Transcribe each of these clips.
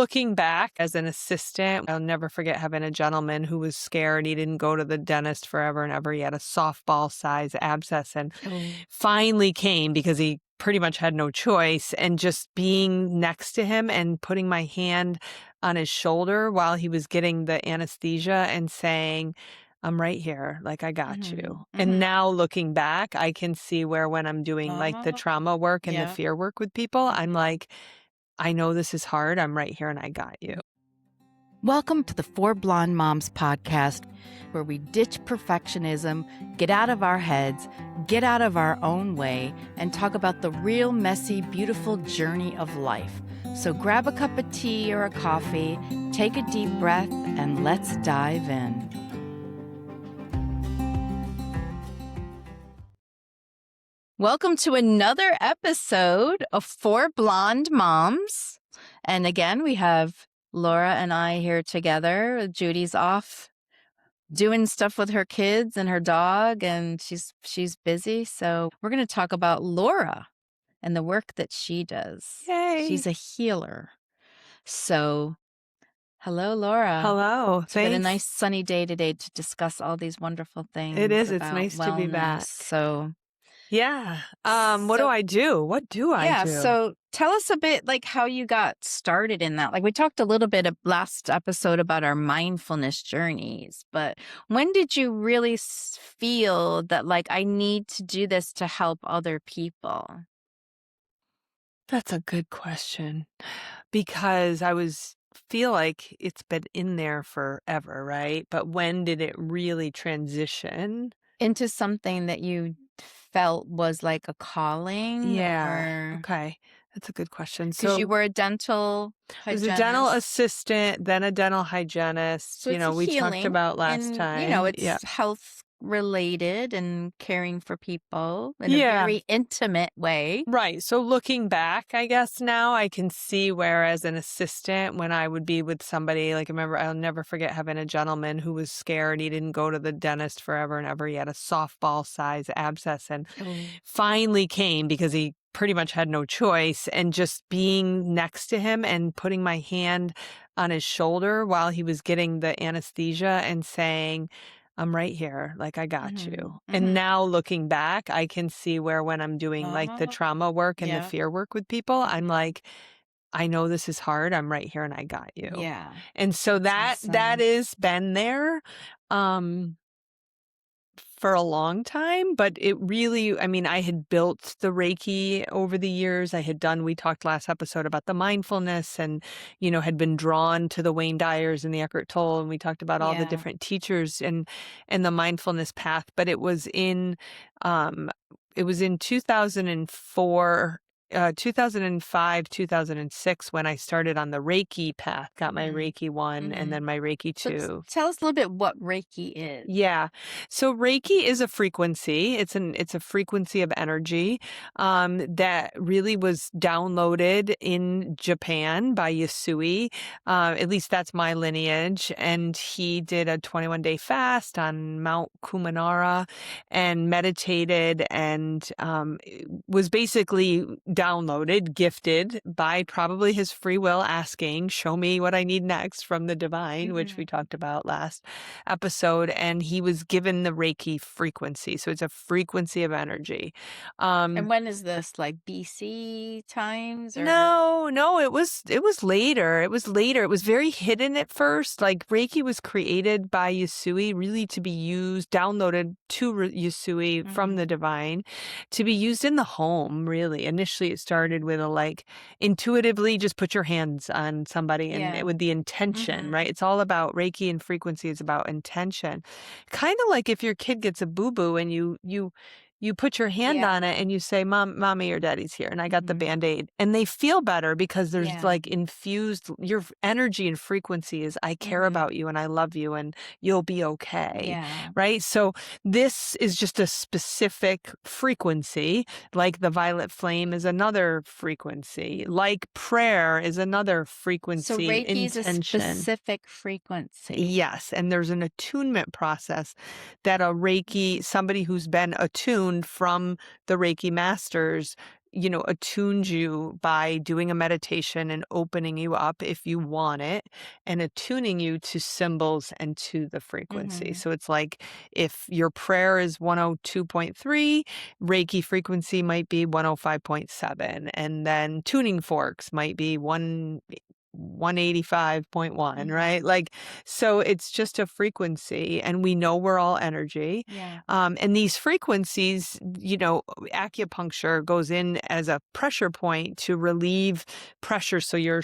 looking back as an assistant, I'll never forget having a gentleman who was scared. He didn't go to the dentist forever and ever. He had a softball size abscess and finally came because he pretty much had no choice. And just being next to him and putting my hand on his shoulder while he was getting the anesthesia and saying, I'm right here. Like, I got you. And now looking back, I can see where when I'm doing like the trauma work and the fear work with people, I'm like, I know this is hard. I'm right here and I got you. Welcome to the Four Blonde Moms podcast, where we ditch perfectionism, get out of our heads, get out of our own way, and talk about the real, messy, beautiful journey of life. So grab a cup of tea or a coffee, take a deep breath, and let's dive in. Welcome to another episode of Four Blonde Moms. And again, we have Laura and I here together. Judy's off doing stuff with her kids and her dog, and she's busy. So we're going to talk about Laura and the work that she does. Yay. She's a healer. So hello, Laura. Hello. It's been a nice sunny day today to discuss all these wonderful things. It is. It's nice to be back. So yeah. What do I do? What do I do? So tell us a bit like how you got started in that. Like we talked a little bit of last episode about our mindfulness journeys, but when did you really feel that like I need to do this to help other people? That's a good question, because feel like it's been in there forever, right? But when did it really transition into something that you felt was like a calling? Yeah. Okay. That's a good question. Because you were a dental hygienist. I was a dental assistant, then a dental hygienist. So it's we talked about last time. It's health related and caring for people in a very intimate way. Right. So looking back, I guess now I can see where as an assistant, when I would be with somebody, like I remember, I'll never forget having a gentleman who was scared. He didn't go to the dentist forever and ever. He had a softball size abscess and finally came because he pretty much had no choice. And just being next to him and putting my hand on his shoulder while he was getting the anesthesia and saying, I'm right here. Like, I got you. And now looking back, I can see where when I'm doing like the trauma work and the fear work with people, I'm like, I know this is hard. I'm right here and I got you. Yeah. And so that has been there for a long time, but it really, I had built the Reiki over the years. We talked last episode about the mindfulness and, had been drawn to the Wayne Dyers and the Eckhart Tolle. And we talked about all the different teachers and the mindfulness path, but it was in 2004, 2005, 2006, when I started on the Reiki path, got my Reiki 1 and then my Reiki 2. So tell us a little bit what Reiki is. Yeah. So Reiki is a frequency. It's a frequency of energy that really was downloaded in Japan by Yasui. At least that's my lineage. And he did a 21-day fast on Mount Kumarana and meditated and was basically downloaded, gifted by probably his free will, asking, show me what I need next from the divine, which we talked about last episode. And he was given the Reiki frequency. So it's a frequency of energy. And when is this, like BC times? Or? No, it was later. It was later. It was very hidden at first. Like Reiki was created by Yasui really to be used, downloaded to Yasui from the divine, to be used in the home, really. Initially, it started with intuitively just put your hands on somebody and with the intention, right? It's all about Reiki, and frequency is about intention. Kind of like if your kid gets a boo-boo and you put your hand on it and you say, mommy or daddy's here, and I got the Band-Aid, and they feel better because there's infused, your energy and frequency is, I care about you and I love you and you'll be okay. Right. So this is just a specific frequency, like the violet flame is another frequency, like prayer is another frequency. So Reiki is a intention. specific frequency. Yes. And there's an attunement process that somebody who's been attuned from the Reiki masters attunes you by doing a meditation and opening you up if you want it, and attuning you to symbols and to the frequency. So it's like if your prayer is 102.3, Reiki frequency might be 105.7, and then tuning forks might be 185.1, right? Like, so it's just a frequency, and we know we're all energy. Yeah. And these frequencies, acupuncture goes in as a pressure point to relieve pressure. So your,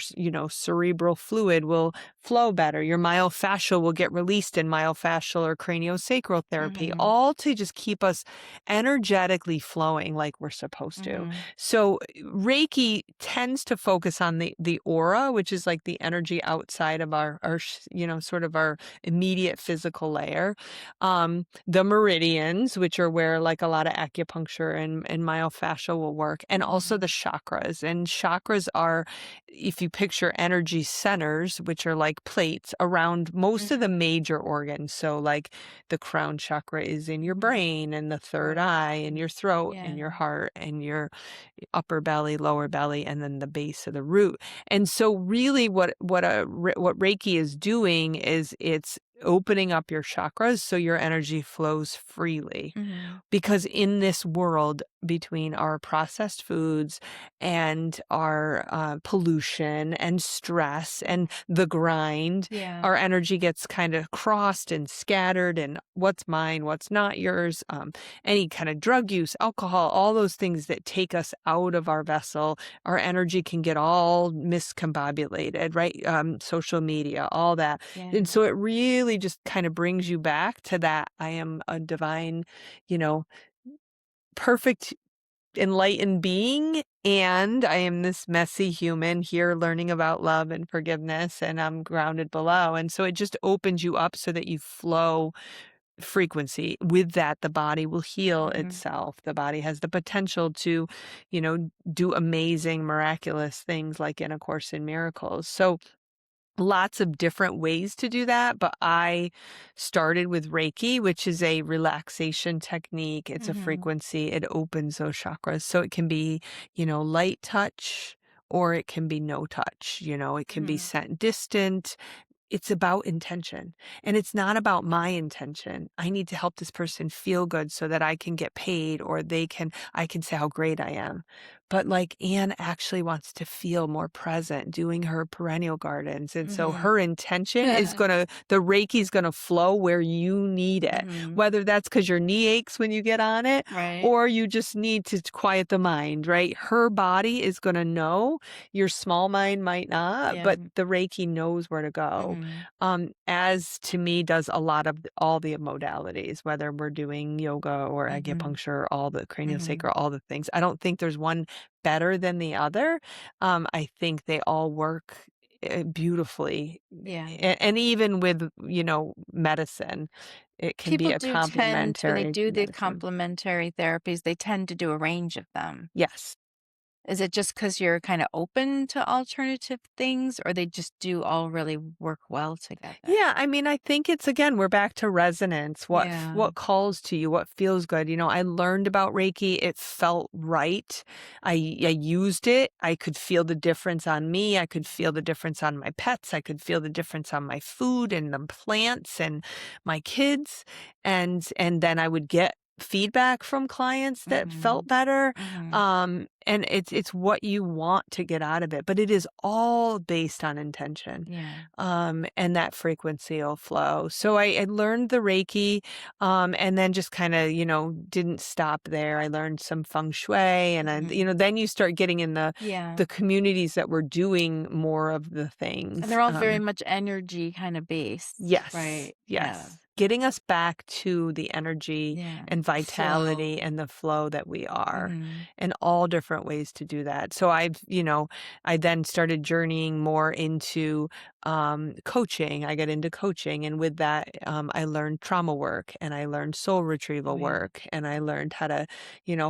cerebral fluid will flow better. Your myofascial will get released in myofascial or craniosacral therapy, all to just keep us energetically flowing like we're supposed to. So Reiki tends to focus on the aura, which is like the energy outside of our sort of our immediate physical layer. The meridians, which are where like a lot of acupuncture and myofascial will work, and also the chakras. And chakras are, if you picture energy centers, which are like plates around most of the major organs. So like the crown chakra is in your brain, and the third eye, and your throat, and your heart, and your upper belly, lower belly, and then the base of the root. And so really what Reiki is doing is it's opening up your chakras so your energy flows freely. Because in this world, between our processed foods and our pollution and stress and the grind, our energy gets kind of crossed and scattered, and what's mine, what's not yours, any kind of drug use, alcohol, all those things that take us out of our vessel, our energy can get all miscombobulated, right? Social media, all that. And so it really just kind of brings you back to that I am a divine, perfect, enlightened being, and I am this messy human here learning about love and forgiveness, and I'm grounded below. And so it just opens you up so that you flow frequency. With that, the body will heal itself. The body has the potential to, do amazing, miraculous things like in A Course in Miracles. So lots of different ways to do that, but I started with Reiki, which is a relaxation technique. It's a frequency. It opens those chakras. So it can be, light touch, or it can be no touch. It can be sent distant. It's about intention, and it's not about my intention. I need to help this person feel good so that I can get paid, or I can say how great I am. But like Anne actually wants to feel more present doing her perennial gardens. And so her intention is the Reiki's going to flow where you need it, whether that's because your knee aches when you get on it, or you just need to quiet the mind, right? Her body is going to know. Your small mind might not, but the Reiki knows where to go. As to me does a lot of all the modalities, whether we're doing yoga or acupuncture, all the craniosacral, all the things. I don't think there's one better than the other. I think they all work beautifully. And even with, medicine, it can be People a do tend, when they complementary do the medicine. complementary therapies, they tend to do a range of them. Yes. Is it just because you're kind of open to alternative things, or they just do all really work well together? Yeah, I mean, I think it's, again, we're back to resonance. What calls to you, what feels good. I learned about Reiki. It felt right. I used it. I could feel the difference on me. I could feel the difference on my pets. I could feel the difference on my food and the plants and my kids. And then I would get feedback from clients that felt better. And it's what you want to get out of it, but it is all based on intention. And that frequency will flow. So I learned the Reiki, and then just kind of, didn't stop there. I learned some feng shui, and then you start getting in the communities that were doing more of the things. And they're all very much energy kind of based. Yes. Right. Yes. Getting us back to the energy and vitality and the flow that we are, and all different ways to do that. So I then started journeying more into coaching. I got into coaching, and with that, I learned trauma work, and I learned soul Oh, retrieval yeah. work, and I learned how to,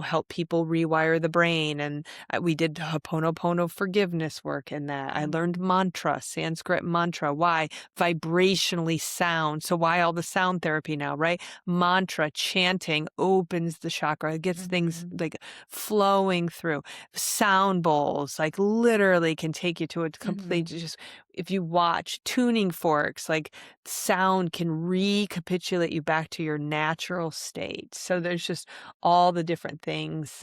help people rewire the brain. And we did Ho'oponopono forgiveness work in that. I learned Mhm. mantra, Sanskrit mantra. Why? Vibrationally sound. So why all the sound therapy now, right? Mantra chanting opens the chakra. It gets things Mhm. like flowing through. Sound bowls, like literally can take you to a complete, Mhm. just if you watch tuning forks, like sound can recapitulate you back to your natural state. So there's just all the different things.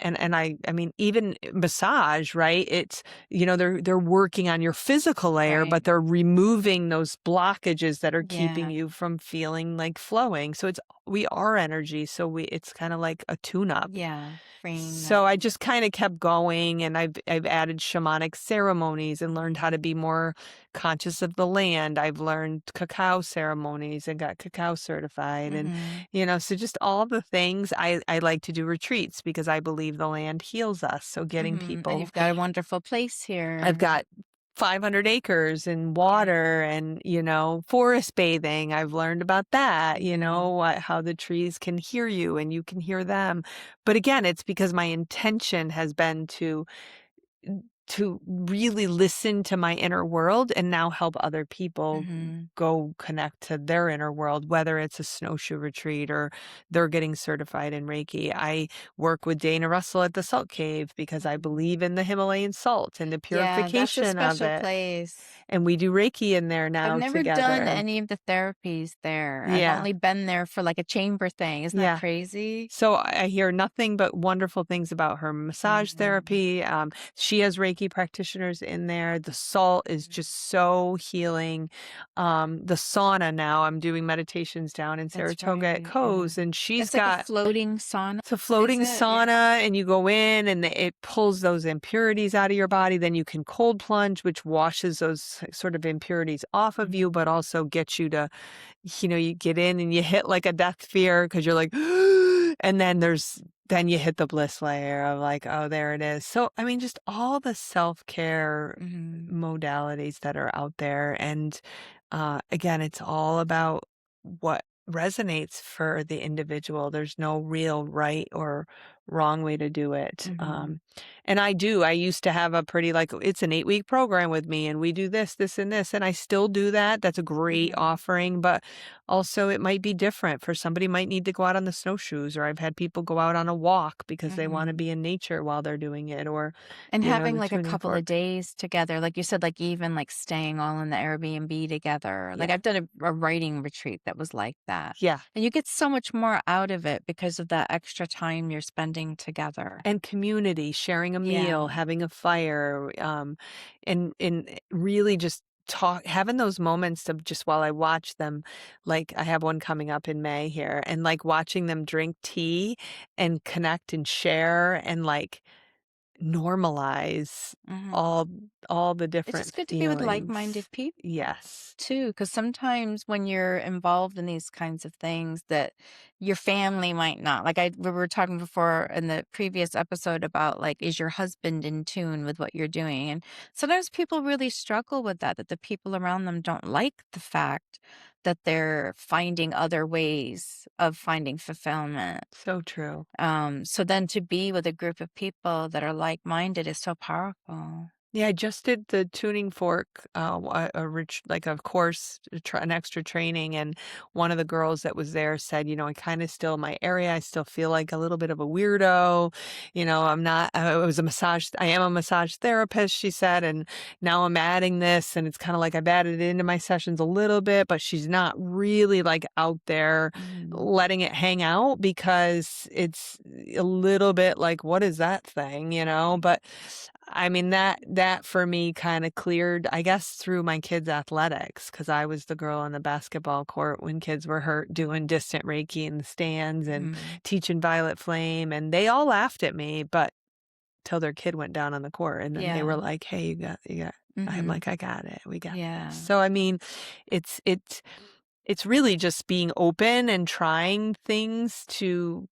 And I mean, even massage, right? It's, they're working on your physical layer, Right. but they're removing those blockages that are keeping Yeah. you from feeling like flowing. So we are energy. So it's kind of like a tune up. Yeah. Freeing So that. I just kind of kept going, and I've added shamanic ceremonies and learned how to Mhm. be more conscious of the land. I've learned cacao ceremonies and got cacao certified, and Mhm. so just all the things. I like to do retreats because I believe the land heals us. So getting Mhm. And people, you've got a wonderful place I've here. got 500 acres and Yeah. water and, forest bathing. I've learned about that, Mhm. how the trees can hear you and you can hear them. But again, it's because my intention has been to really listen to my inner world and now help other people Mhm. go connect to their inner world, whether it's a snowshoe retreat or they're getting certified in Reiki. I work with Dana Russell at the Salt Cave because I Mhm. believe in the Himalayan salt and the Yeah, that's a purification of special it. place. And we do Reiki in there I've now never done together. any of the therapies there. I've Yeah. only been there for like a chamber thing. Isn't that Yeah. crazy? So I hear nothing but wonderful things about her massage Mhm. therapy. She has Reiki practitioners in there. The salt is Mhm. just so healing. The sauna now, I'm doing meditations down in That's Saratoga at right. Yeah. Coes, and she's It's like a got floating sauna, it's a is floating it? Yeah. sauna, and you go in, and it pulls those impurities out of your body. Then you can cold plunge, which washes those sort of impurities off of you, Mhm. but also gets you to, you get in and you hit like a death fear because you're like, and then you hit the bliss layer of like, oh, there it is. So, I mean, just all the self-care Mhm. modalities that are out there. And again, it's all about what resonates for the individual. There's no real right or wrong way to do it. Mhm. And I used to have a pretty, like, it's an 8-week program with me, and we do this, this, and this. And I still do that. That's a great Mhm. offering, but also it might be different for somebody. Might need to go out on the snowshoes, or I've had people go out on a walk because they want to Mhm. be in nature while they're doing it, or, And having the like a tuning couple of fork. days together, like you said, like even like staying all in the Airbnb together. Like Yeah. I've done a writing retreat that was like that. Yeah. And you get so much more out of it because of that extra time you're spending together. And community, sharing a meal, Yeah. having a fire, and really just having those moments of just while I watch them, like I have one coming up in May here, and like watching them drink tea and connect and share and like normalize Mhm. all all the It's just different good to be with feelings. like-minded people Yes. too, because sometimes when you're involved in these kinds of things that your family might not. Like we were talking before in the previous episode about like, is your husband in tune with what you're doing? And sometimes people really struggle with that the people around them don't like the fact that they're finding other ways of finding fulfillment. So true. So then to be with a group of people that are like-minded is so powerful. Yeah, I just did the tuning fork, like a course, an extra training, and one of the girls that was there said, I kind of still my area. I still feel like a little bit of a weirdo. I'm not. I am a massage therapist, she said, and now I'm adding this, and it's kind of like I've added it into my sessions a little bit, but she's not really like out there Mhm. letting it hang out because it's a little bit like, what is that thing, But I mean, that for me kind of cleared, I guess, through my kids' athletics, because I was the girl on the basketball court when kids were hurt doing distant Reiki in the stands and Mhm. teaching Violet Flame, and they all laughed at me, but till their kid went down on the court, and then they were Yeah. like, "Hey, you got." I'm Mhm. like, "I got it. We got this." Yeah. So I mean, it's really just being open and trying things to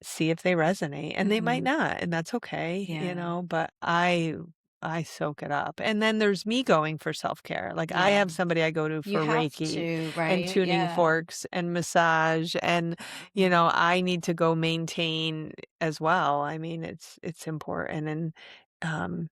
see if they resonate, and they might Mhm. not, and that's okay, Yeah. but I I soak it up. And then there's me going for self-care. Like I Yeah. have somebody I go to You for have Reiki to, and right? tuning Yeah. forks and massage, and I need to go maintain as well. I mean, it's important. And um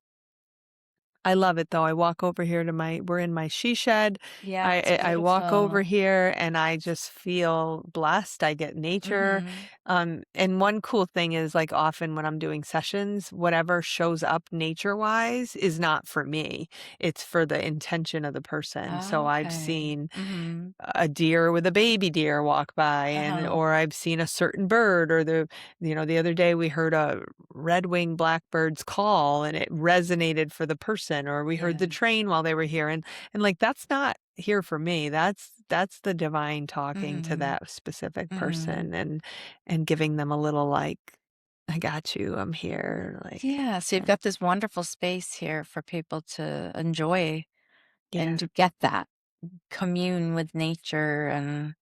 I love it though. I walk over here to we're in my she shed. Yeah, I it's I walk over beautiful. here and I just feel blessed. I get nature. Mhm. And one cool thing is, like, often when I'm doing sessions, whatever shows up nature wise is not for me. It's for the intention of the person. So I've Okay. seen Mhm. a deer with a baby deer walk by, Uh-huh. or I've seen a certain bird, or the other day we heard a red-winged blackbird's call and it resonated for the person, or we heard Yeah. the train while they were here, and like that's not here for me. That's the divine talking to Mhm. that specific Mhm. person, and giving them a little, like, I got you, I'm here, like, Yeah, so you've yeah. got this wonderful space here for people to enjoy and Yeah. to get that, commune with nature and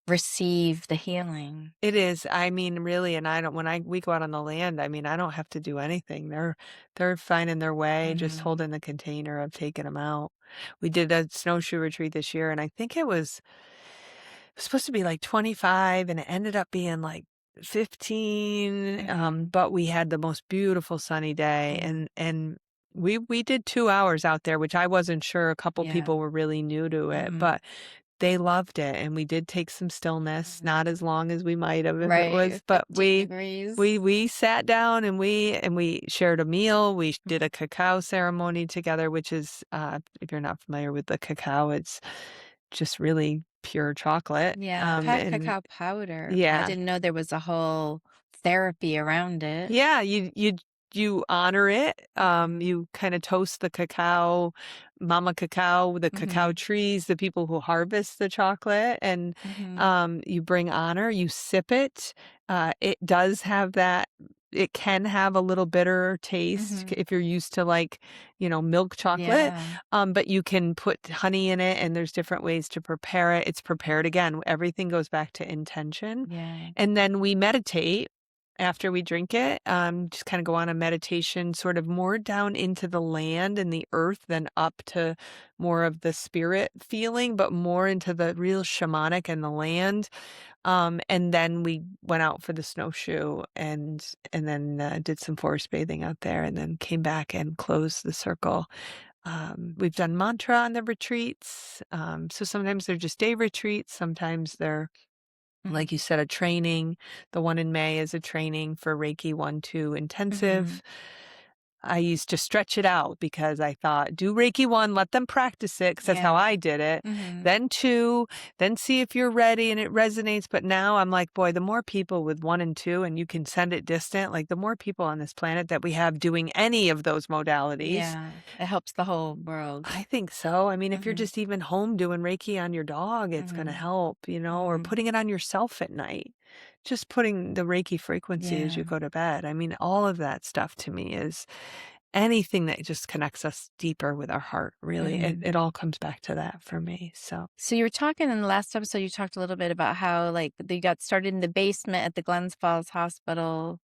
receive the healing. It is. I mean, really, and I don't when we go out on the land, I mean, I don't have to do anything. They're finding their way, just Mhm. holding the container of taking them out. We did a snowshoe retreat this year, and I think it was supposed to be like 25, and it ended up being like 15. Mhm. But we had the most beautiful sunny day, Mhm. and we did 2 hours out there, which I wasn't sure. A couple Yeah. people were really new to it, Mhm. but they loved it, and we did take some stillness, not Mhm. as long as we might have if it Right, was, but 15 we degrees. we we sat down and we shared a meal. We did Mhm. a cacao ceremony together, which is, if you're not familiar with the cacao, it's just really pure chocolate. Yeah, I've had And cacao powder. I yeah. didn't know there was a whole therapy around it. Yeah, you honor it. Mhm. You kind of toast the cacao, mama cacao, the cacao Mhm. trees, the people who harvest the chocolate, and Mhm. you bring honor. You sip it. It does have that. It can have a little bitter taste Mhm. if you're used to, like, milk chocolate. Yeah. But you can put honey in it, and there's different ways to prepare it. It's prepared again. Everything goes back to intention, Yeah. and then we meditate after we drink it. Just kind of go on a meditation, sort of more down into the land and the earth than up to more of the spirit feeling, but more into the real shamanic and the land. And then we went out for the snowshoe, and then did some forest bathing out there, and then came back and closed the circle. We've done mantra on the retreats. So sometimes they're just day retreats, sometimes they're, Mhm. like you said, a training. The one in May is a training for Reiki 1-2 Mhm. intensive. I used to stretch it out because I thought, do Reiki 1, let them practice it, because that's how Yeah. I did it. Mhm. Then 2, then see if you're ready and it resonates. But now I'm like, boy, the more people with 1 and 2, and you can send it distant, like the more people on this planet that we have doing any of those modalities. Yeah. It helps the whole world. I think so. I mean, if you're Mhm. just even home doing Reiki on your dog, it's going to Mhm. help, or Mhm. putting it on yourself at night. Just putting the Reiki frequency as you Yeah. go to bed. I mean, all of that stuff to me is anything that just connects us deeper with our heart, really. It, Mhm. it all comes back to that for me. So, So you were talking in the last episode, you talked a little bit about how like you got started in the basement at the Glens Falls Hospital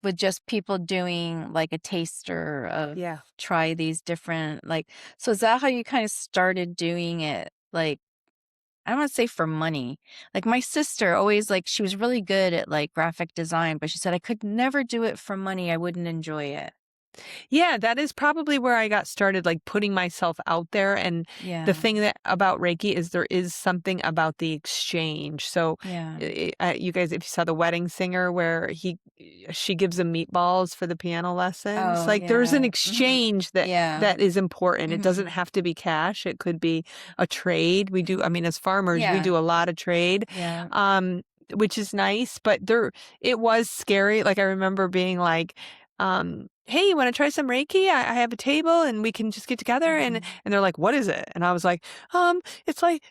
with just people doing like a taster of yeah. try these different so is that how you kind of started doing it? Like I don't want to say for money. Like my sister always she was really good at like graphic design, but she said I could never do it for money. I wouldn't enjoy it. Yeah, that is probably where I got started, like putting myself out there. And the Yeah. thing that about Reiki is there is something about the exchange. So, Yeah. you guys, if you saw The Wedding Singer, where she gives him meatballs for the piano lessons, Oh, like there's an yeah. Mhm. exchange that Yeah. that is important. It doesn't Mhm. have to be cash. It could be a trade. We do, I Mhm. mean, as farmers, we Yeah. do a lot of trade. Yeah. Um, which is nice, but it was scary. Like I remember being like, hey, you want to try some Reiki? I have a table and we can just get together. And Mhm. they're like, what is it? And I was like, it's like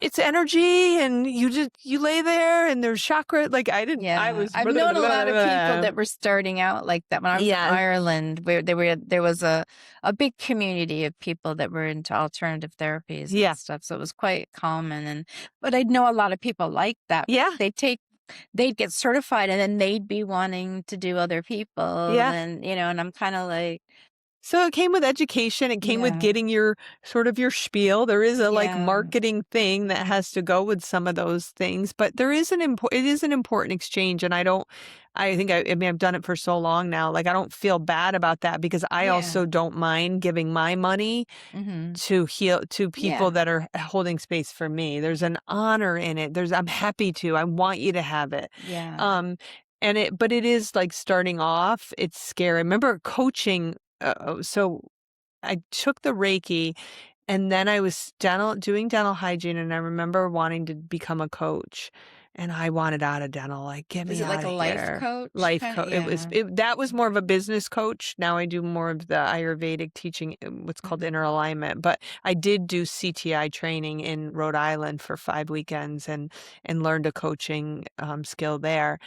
it's energy, and you lay there and there's chakra. Like I Yeah, was I've known a lot of people that were starting out like that. When I was in yeah. Ireland, where there was a big community of people that were into alternative therapies and Yeah. stuff, so it was quite common. But I know a lot of people like that. Yeah. They take they'd get certified and then they'd be wanting to do other people Yeah. and, and I'm kind of like, So it came with education, it came with yeah, getting your sort of your spiel. There is a, like, yeah, marketing thing that has to go with some of those things, but there is it is an important exchange, and I think I mean, I've done it for so long now, like, I don't feel bad about that because I yeah, also don't mind giving my money mm-hmm, to heal to people yeah, that are holding space for me. There's an honor in it. I'm happy to. I want you to have it. yeah, Um, but it is like starting off, it's scary. I remember coaching. So I took the Reiki and then I was doing dental hygiene, and I remember wanting to become a coach, and I wanted out of dental, like, "Get is me it like out a of life here." coach Life kind of? coach. Yeah, That was more of a business coach. Now I do more of the Ayurvedic teaching, what's called mm-hmm, inner alignment, but I did do CTI training in Rhode Island for 5 weekends and learned a coaching, skill there,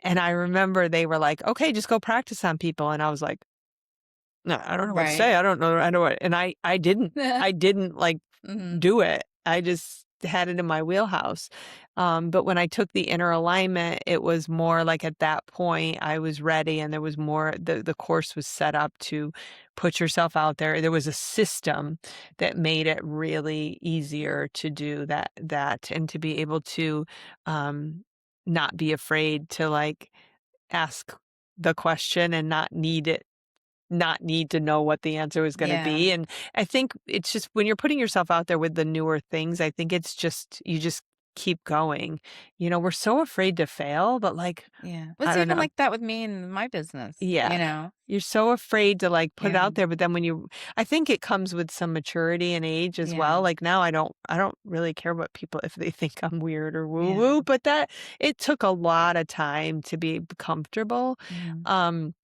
and I remember they were like, "Okay, just go practice on people," and I was like, "No, I don't know what to right. say. I don't know. I don't know what," and I didn't. I didn't, like, Mm-hmm, do it. I just had it in my wheelhouse. But when I took the inner alignment, it was more like at that point I was ready, and there was more, the course was set up to put yourself out there. There was a system that made it really easier to do that and to be able to um not be afraid to, like, ask the question and not need to know what the answer was gonna yeah. be, and I think it's just when you're putting yourself out there with the newer things, I think it's just you just keep going. We're so afraid to fail, but, like, Yeah. I It's don't even know. like that with me and my business, Yeah. You're so afraid to, like, put it Yeah. out there, but then I think it comes with some maturity and age as Yeah. well. Like, now I don't really care what people if they think I'm weird or woo Yeah. woo, but that it took a lot of time to be comfortable. Mhm. Um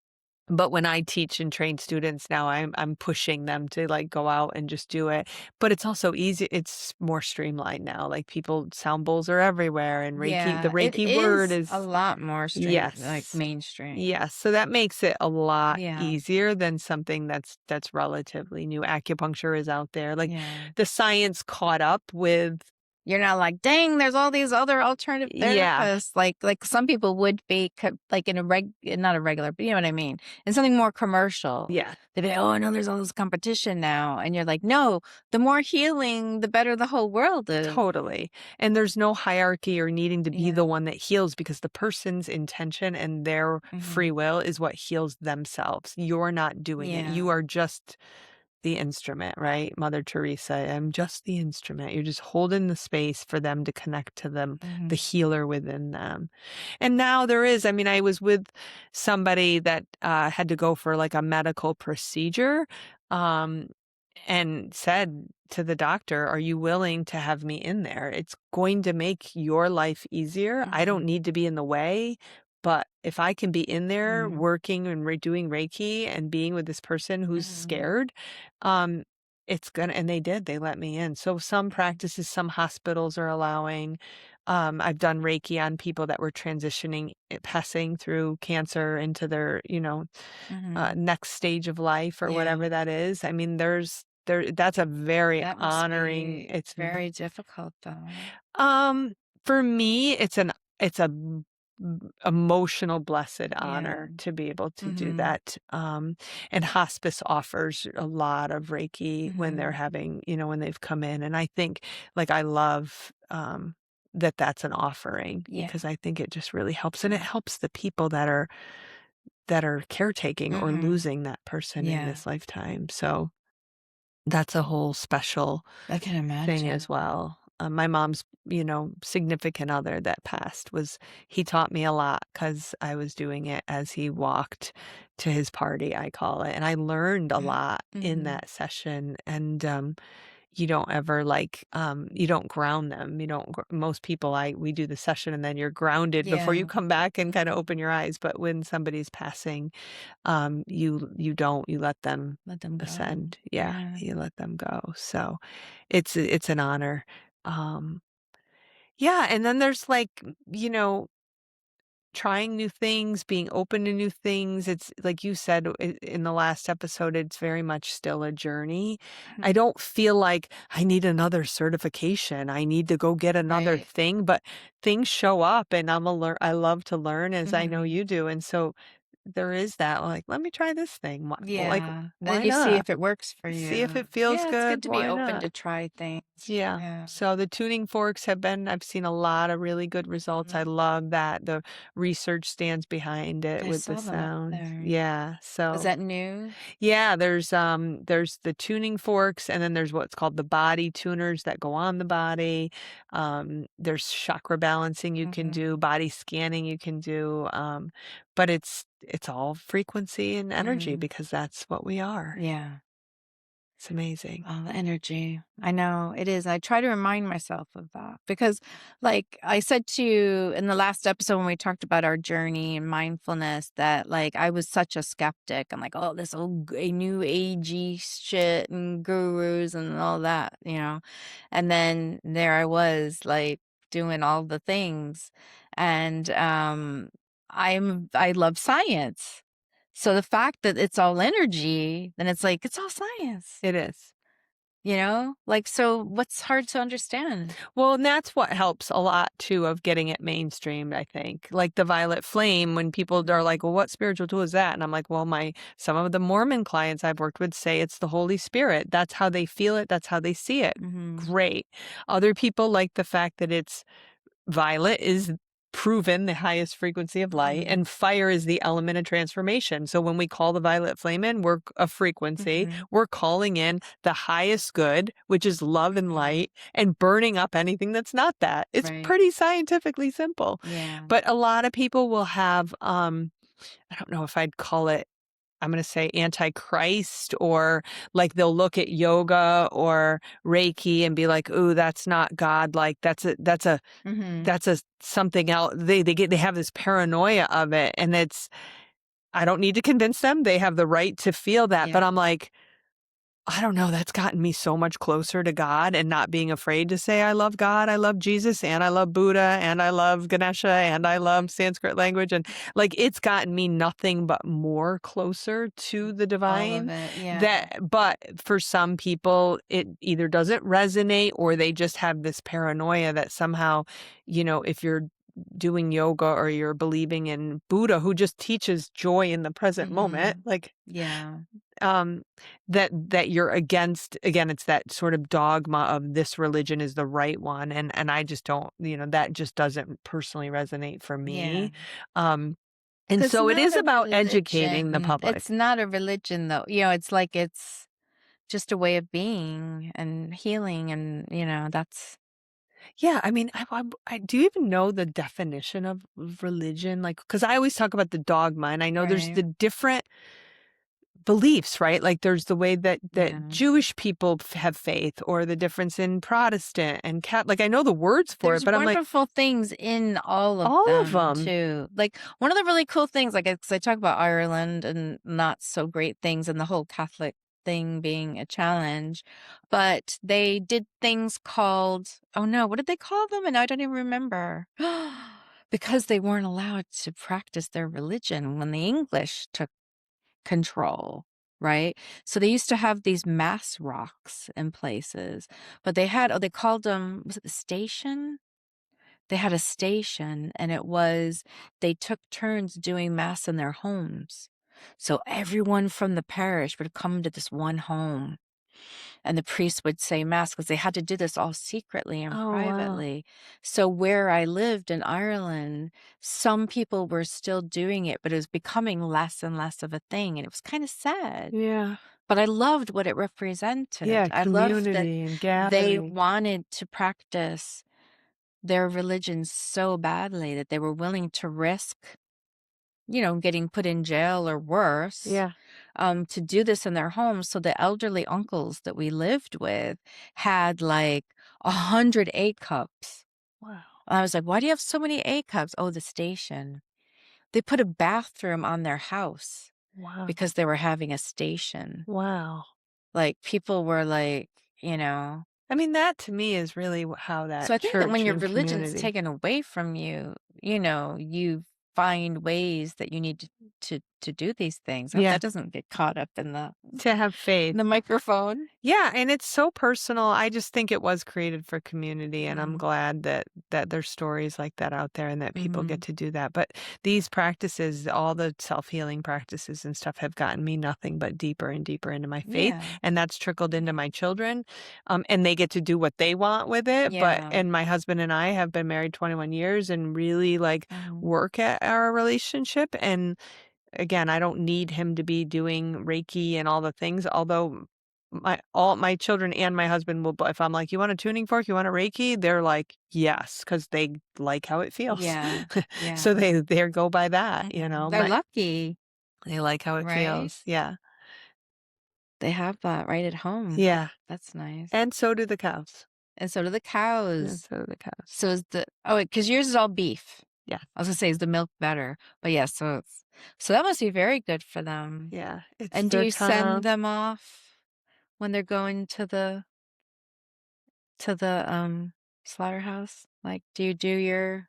but when I teach and train students now, I'm pushing them to, like, go out and just do it. But it's also easy, it's more streamlined now. Like, people sound bowls are everywhere, and the Yeah. It Reiki word is a is lot more stream like yes. mainstream. Yes. So that makes it a lot Yeah. easier than something that's relatively new. Acupuncture is out there. Like, Yeah. the science caught up with You're not like, dang, there's all these other alternative yeah. therapists. Like some people would be like in not a regular, but you know what I mean, in something more commercial. Yeah. They'd be like, oh, I know there's all this competition now, and you're like, no, the more healing, the better the whole world is. Totally. And there's no hierarchy or needing to be Yeah. the one that heals because the person's intention and their Hmm. free will is what heals themselves. You're not doing it. Yeah. You are just the instrument, right? Mother Teresa, I'm just the instrument. You're just holding the space for them to connect to them, the Hmm. healer within them. And now I mean, I was with somebody that had to go for, like, a medical procedure. Um, and said to the doctor, "Are you willing to have me in there? It's going to make your life easier. I don't Hmm. need to be in the way, but if I can be in there Hmm. working and doing Reiki and being with this person who's Hmm. scared, um, it's gonna." And they did. They let me in. So some practices, some hospitals are allowing. I've done Reiki on people that were transitioning, passing through cancer into their, Hmm. next stage of life or Yeah. whatever that is. I mean, that's a very That must honoring. be very difficult, though. Um for me, it's a emotional blessed Yeah. honor to be able to do Hmm. that. And hospice offers a lot of Reiki when they're Hmm. having, when they've come in, and I think, like, I love that that's an offering Yeah. because I think it just really helps, and it helps the people that are caretaking or Hmm. losing that person in Yeah. this lifetime. So that's a whole special I can thing imagine. as well. My mom's, significant other that passed he taught me a lot because I was doing it as he walked to his party, I call it. And I learned a lot in Mhm. that session. And you don't ever, like, you don't ground them. You don't most people, we do the session and then you're grounded before you Yeah. come back and kind of open your eyes, but when somebody's passing, you don't, you let them Let them go. ascend. Yeah, Yeah. you let them go. So it's an honor. Um yeah, and then there's, like, you know trying new things, being open to new things. It's like you said in the last episode, it's very much still a journey. I Mhm. don't feel like I need another certification. I need to go get another Right. thing, but things show up and I love to learn as I know Mhm. you do. And so there is that like, let me try this thing. Like, Yeah. Then why you see not? if it works for See if you. it feels Yeah, it's good good. to be Why open not? to try things. Yeah. Yeah. So the tuning forks I've seen a lot of really good results. I Mhm. love that the research stands behind it I with the saw them up sounds. there. Yeah. Is So that new? yeah, there's the tuning forks and then there's what's called the body tuners that go on the body. There's chakra balancing you can Mhm. do, body scanning you can do. But it's all frequency and energy Mhm. because that's what we are. Yeah. It's amazing. Oh, the energy. I know it is. I try to remind myself of that because, like I said to you in the last episode when we talked about our journey and mindfulness, that like I was such a skeptic. I'm like, oh, this old new agey shit and gurus and all that, And then there I was, like doing all the things, and I love science. So the fact that it's all energy, then it's like it's all science. It is. Like, so what's hard to understand? Well, and that's what helps a lot too of getting it mainstreamed, I think. Like the violet flame, when people are like, well, what spiritual tool is that? And I'm like, well, some of the Mormon clients I've worked with say it's the Holy Spirit. That's how they feel it. That's how they see it. Mhm. Great. Other people like the fact that it's violet is proven the highest frequency of light, Mhm. and fire is the element of transformation. So when we call the violet flame in, we're a frequency. Mhm. We're calling in the highest good, which is love and Mhm. light, and burning up anything that's not that. It's Right. pretty scientifically simple. Yeah. But a lot of people will have I don't know if I'd call it, I'm going to say antichrist, or like they'll look at yoga or Reiki and be like, "Ooh, that's not God. Like Mhm. that's a something else." They have this paranoia of it, and I don't need to convince them. They have the right to feel that, Yeah. but I'm like, I don't know, that's gotten me so much closer to God and not being afraid to say I love God, I love Jesus, and I love Buddha, and I love Ganesha, and I love Sanskrit language, and like it's gotten me nothing but more closer to the All of divine. it. Yeah. But for some people it either doesn't resonate or they just have this paranoia that somehow, if you're doing yoga or you're believing in Buddha who just teaches joy in the present moment, Mhm. like Yeah. um that you're against, again, it's that sort of dogma of this religion is the right one, and I just don't, that just doesn't personally resonate for Yeah. me. um and 'Cause it's so it not is a about educating the religion. public. It's not a religion though. It's like it's just a way of being and healing and, that's Yeah, I mean, I do you even know the definition of religion? Like, because I always talk about the dogma, and I know there's right. the different beliefs, right? Like there's the way that Yeah. Jewish people have faith, or the difference in Protestant and Cat. Like I know the words for it, There's but I'm like, wonderful things in all of all of them them. too. Like one of the really cool things, like, 'cause I talk about Ireland and not so great things and the whole Catholic thing being a challenge, but they did things called, oh no, what did they call them? And I don't even remember. Because they weren't allowed to practice their religion when the English took control, right? So they used to have these mass rocks in places, but they called them, was it the station? They had a station, and they took turns doing mass in their homes. So everyone from the parish would come to this one home, and the priest would say mass because they had to do this all secretly and Oh, wow. privately. So where I lived in Ireland, some people were still doing it, but it was becoming less and less of a thing, and it was kind of sad. Yeah. But I loved what it represented. Yeah, I loved that community and they gathering. wanted to practice their religion so badly that they were willing to risk, getting put in jail or worse, Yeah. to do this in their homes. So the elderly uncles that we lived with had like 100 A cups. Wow. I was like, why do you have so many A cups? Oh, the station. They put a bathroom on their house Wow. because they were having a station. Wow. Like people were like, I mean, that to me is really how so that I think that when church your and religion's community. taken away from you, you've find ways that you need to do these things. I hope Yeah. that doesn't get caught up in To have faith. the microphone. Yeah, and it's so personal. I just think it was created for community, and I'm Mm. glad that there's stories like that out there and that people Mhm. get to do that. But these practices, all the self-healing practices and stuff have gotten me nothing but deeper and deeper into my faith, Yeah. and that's trickled into my children. And they get to do what they want with it. Yeah. And my husband and I have been married 21 years and really like Mhm. work at our relationship. And again, I don't need him to be doing Reiki and all the things, although all my children and my husband will, if I'm like, you want a tuning fork, you want a Reiki? They're like, yes, because they like how it feels. Yeah. Yeah. So they go by that, you know. They're lucky, They like how it right? feels. Yeah. They have that right at home. Yeah. That's nice. And so do the cows. And so do the And cows. so do the cows. So is because yours is all beef. Yeah. I was gonna say, is the milk better? But yeah, so that must be very good for them. Yeah. It's And do their you send time. them off when they're going to the slaughterhouse? Like, do you do your?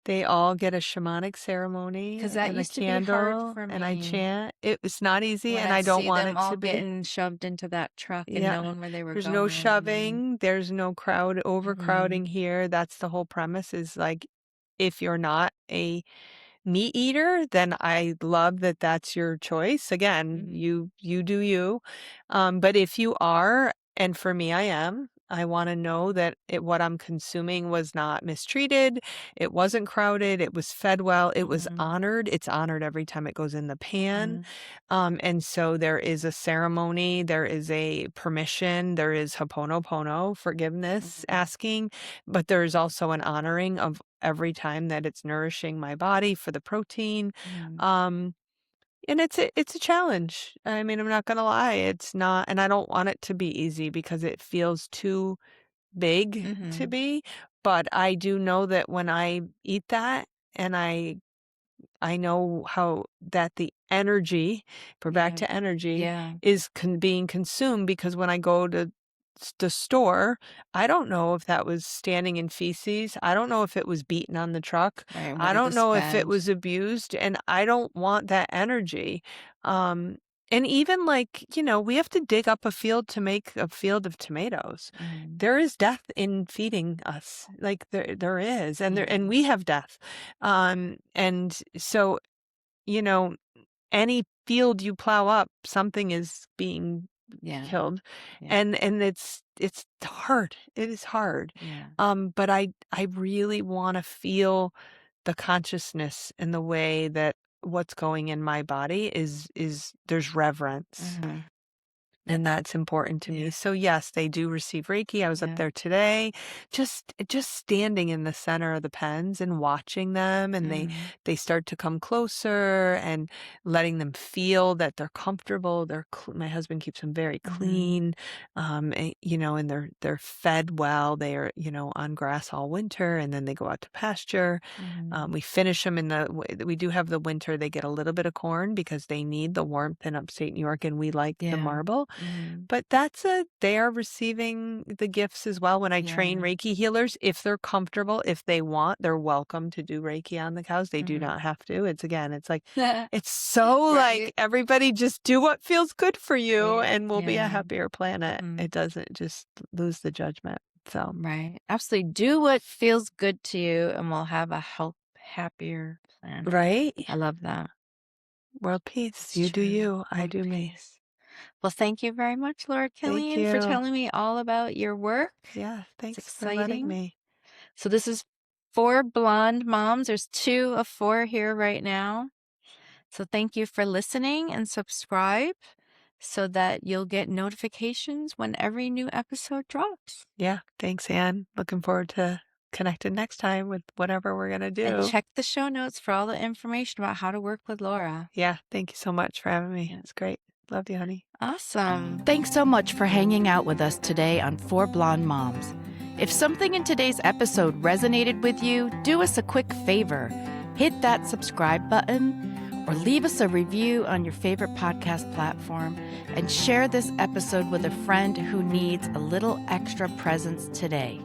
They all get a shamanic ceremony 'Cause that and a used to be hard candle, for and I me. chant. It was not easy, When and I I'd don't see want them it all to be. getting shoved into that truck and Yeah. knowing where they were There's going. no shoving. There's no crowd overcrowding Mhm. here. That's the whole premise is like, if you're not a meat eater, then I love that that's your choice. Again, Mhm. you do you. But if you are, and for me, I am. I want to know that what I'm consuming was not mistreated. It wasn't crowded. It was fed well. It was Mhm. honored. It's honored every time it goes in the pan. Mhm. And so there is a ceremony. There is a permission. There is Ho'oponopono, forgiveness Mhm. asking, but there is also an honoring of every time that it's nourishing my body for the protein. Mhm. And it's a challenge. I mean, I'm not gonna lie. It's not, and I don't want it to be easy because it feels too big to Mhm. be. But I do know that when I eat that and I know how that the energy, if we're back Yeah. to energy, Yeah. is being consumed because when I go to the store, I don't know if that was standing in feces. I don't know if it was beaten on the truck. Right. What I it don't was know if it fed. was abused, and I don't want that energy. Um, and even like, we have to dig up a field to make a field of tomatoes. Mhm. There is death in feeding us. Like there is, and Yeah. we have death. And so, you know, any field you plow up, something is being Yeah. killed. Yeah. And it's hard. It is hard. Yeah. But I really want to feel the consciousness in the way that what's going in my body is there's reverence. Mhm. And that's important to me. Yeah. So yes, they do receive Reiki. I was up Yeah. there today, just standing in the center of the pens and watching them, and Mhm. they start to come closer and letting them feel that they're comfortable. My husband keeps them very Mhm. clean, and they're fed well. They are on grass all winter, and then they go out to pasture. Mhm. We finish them we do have the winter. They get a little bit of corn because they need the warmth in upstate New York, and we like the Yeah. marble. Mhm. But they are receiving the gifts as well. When I train Yeah. Reiki healers, if they're comfortable, if they want, they're welcome to do Reiki on the cows. They do Mhm. not have to. It's like, it's so like Right. everybody just do what feels good for you Right. and we'll be a Yeah. happier planet. Mhm. It doesn't just lose the judgment. So, Right. Absolutely. Do what feels good to you and we'll have a happier planet. right? I love that. World peace. It's You do true. you. I World do me. peace. Well, thank you very much, Laura Thank Killian, for you. telling me all about your work. Yeah. It's Thanks for letting exciting. me. So this is 4 blonde moms. There's 2 of 4 here right now. So thank you for listening and subscribe so that you'll get notifications when every new episode drops. Yeah. Thanks, Ann. Looking forward to connecting next time with whatever we're going to do. And check the show notes for all the information about how to work with Laura. Yeah. Thank you so much for having me. Yeah. It's great. Love you, honey. Awesome. Thanks so much for hanging out with us today on 4 Blonde Moms. If something in today's episode resonated with you, do us a quick favor. Hit that subscribe button or leave us a review on your favorite podcast platform and share this episode with a friend who needs a little extra presence today.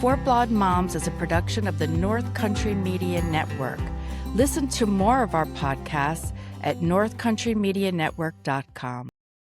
Four Blonde Moms is a production of the North Country Media Network. Listen to more of our podcasts at northcountrymedianetwork.com.